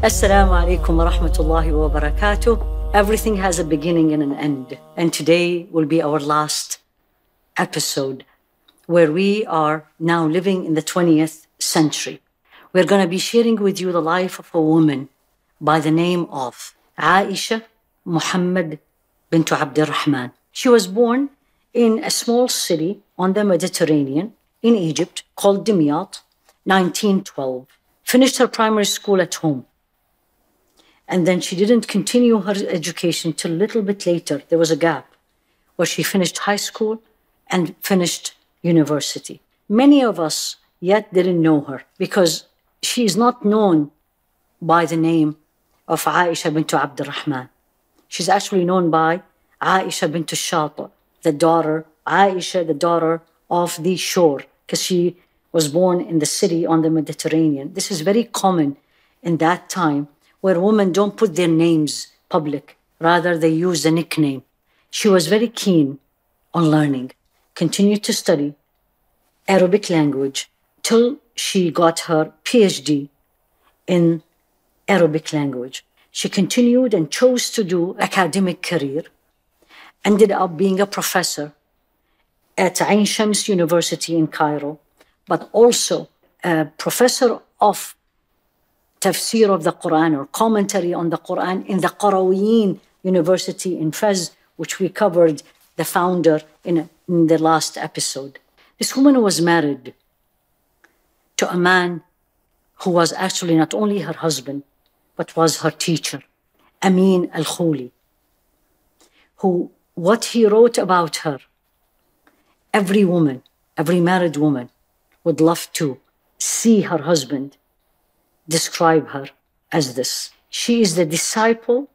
Assalamu alaikum wa rahmatullahi wa barakatuh. Everything has a beginning and an end. And today will be our last episode where we are now living in the 20th century. We're going to be sharing with you the life of a woman by the name of Aisha Muhammad Bintü'ş Abdurrahman. She was born in a small city on the Mediterranean in Egypt called Dimyat, 1912. Finished her primary school at home. And then she didn't continue her education till a little bit later. There was a gap where she finished high school and finished university. Many of us yet didn't know her because she is not known by the name of Aisha Bintü'ş Abdurrahman. She's actually known by Aisha Bintü'ş-Şâtî, the daughter, Aisha, the daughter of the shore, because she was born in the city on the Mediterranean. This is very common in that time, where women don't put their names public. Rather, they use a nickname. She was very keen on learning, continued to study Arabic language till she got her PhD in Arabic language. She continued and chose to do academic career, ended up being a professor at Aynişems University in Cairo, but also a professor of Tafsîr of the Quran or commentary on the Quran in the Qarawiyyin University in Fez, which we covered the founder in the last episode. This woman was married to a man who was actually not only her husband, but was her teacher, Amin al-Khuli, who, what he wrote about her, every woman, every married woman would love to see her husband describe her as this. She is the disciple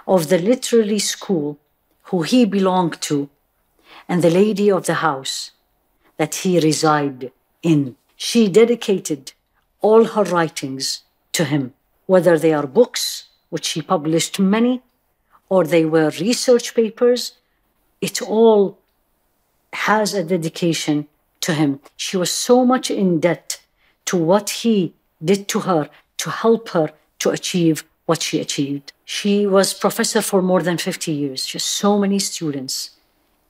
of the literary school who he belonged to and the lady of the house that he resided in. She dedicated all her writings to him, whether they are books, which she published many, or they were research papers. It all has a dedication to him. She was so much in debt to what he did to her to help her to achieve what she achieved. She was professor for more than 50 years. She has so many students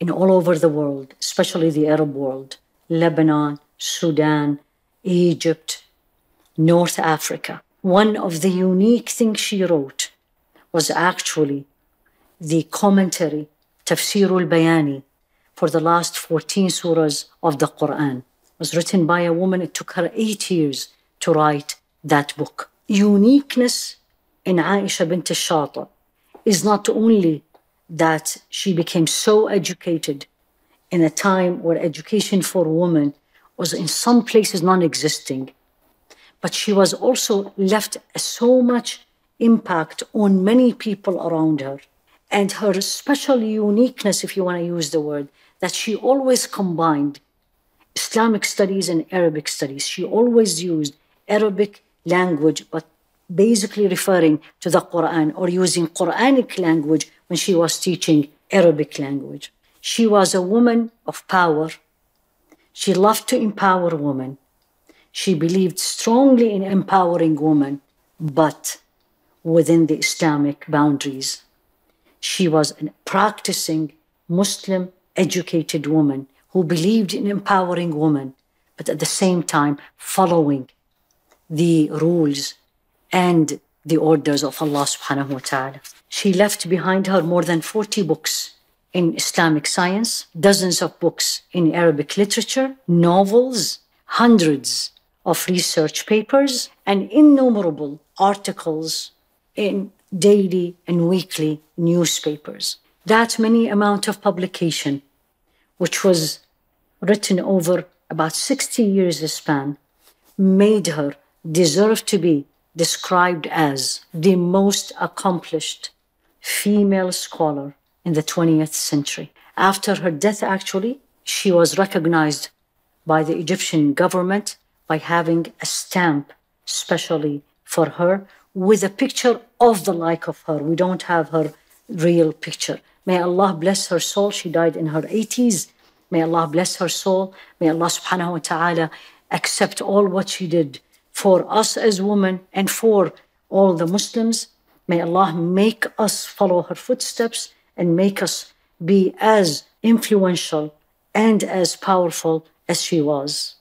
in all over the world, especially the Arab world, Lebanon, Sudan, Egypt, North Africa. One of the unique things she wrote was actually the commentary, Tefsîrü'l-beyânî, for the last 14 surahs of the Quran. It was written by a woman. It took her 8 years to write that book. Uniqueness in Aisha Bintü'ş-Şâtî is not only that she became so educated in a time where education for women was in some places non-existing, but she was also left so much impact on many people around her. And her special uniqueness, if you want to use the word, that she always combined Islamic studies and Arabic studies. She always used Arabic language, but basically referring to the Quran or using Quranic language when she was teaching Arabic language. She was a woman of power. She loved to empower women. She believed strongly in empowering women, but within the Islamic boundaries. She was a practicing Muslim educated woman who believed in empowering women, but at the same time following the rules and the orders of Allah subhanahu wa ta'ala. She left behind her more than 40 books in Islamic science, dozens of books in Arabic literature, novels, hundreds of research papers, and innumerable articles in daily and weekly newspapers. That many amount of publication, which was written over about 60 years span, made her deserve to be described as the most accomplished female scholar in the 20th century. After her death, actually, she was recognized by the Egyptian government by having a stamp specially for her with a picture of the like of her. We don't have her real picture. May Allah bless her soul. She died in her 80s. May Allah bless her soul. May Allah subhanahu wa ta'ala accept all what she did for us as women and for all the Muslims. May Allah make us follow her footsteps and make us be as influential and as powerful as she was.